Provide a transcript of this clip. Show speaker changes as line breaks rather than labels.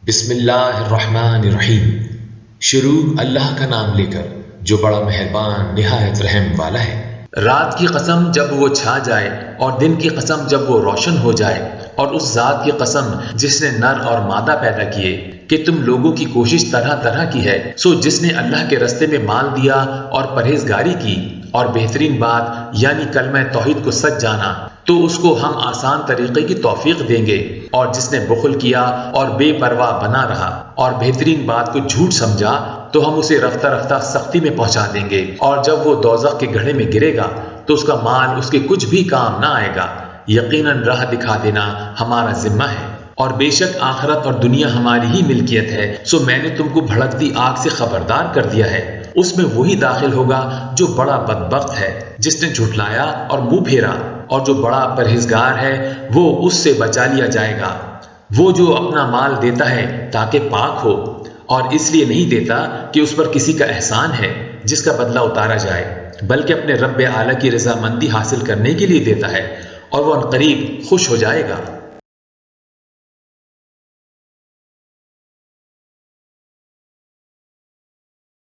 بسم اللہ الرحمن الرحیم۔ شروع اللہ کا نام لے کر جو بڑا مہربان نہایت رحم والا ہے۔ رات کی قسم جب وہ چھا جائے اور دن کی قسم جب وہ روشن ہو جائے، اور اس ذات کی قسم جس نے نر اور مادہ پیدا کیے کہ تم لوگوں کی کوشش طرح طرح کی ہے، سو جس نے اللہ کے رستے میں مال دیا اور پرہیزگاری کی اور بہترین بات یعنی کلمہ توحید کو سچ جانا، تو اس کو ہم آسان طریقے کی توفیق دیں گے، اور جس نے بخل کیا اور بے پرواہ بنا رہا اور بہترین بات کو جھوٹ سمجھا، تو ہم اسے رفتہ رفتہ سختی میں پہنچا دیں گے، اور جب وہ دوزخ کے گڑھے میں گرے گا تو اس کا مال اس کے کچھ بھی کام نہ آئے گا۔ یقیناً راہ دکھا دینا ہمارا ذمہ ہے، اور بے شک آخرت اور دنیا ہماری ہی ملکیت ہے، سو میں نے تم کو بھڑکتی آگ سے خبردار کر دیا ہے، اس میں وہی داخل ہوگا جو بڑا بدبخت ہے، جس نے جھٹلایا اور منہ پھیرا، اور جو بڑا پرہیزگار ہے وہ اس سے بچا لیا جائے گا۔ وہ جو اپنا مال دیتا ہے تاکہ پاک ہو، اور اس لیے نہیں دیتا کہ اس پر کسی کا احسان ہے جس کا بدلہ اتارا جائے، بلکہ اپنے رب اعلیٰ کی رضامندی حاصل کرنے کے لیے دیتا ہے، اور وہ عنقریب خوش ہو جائے گا۔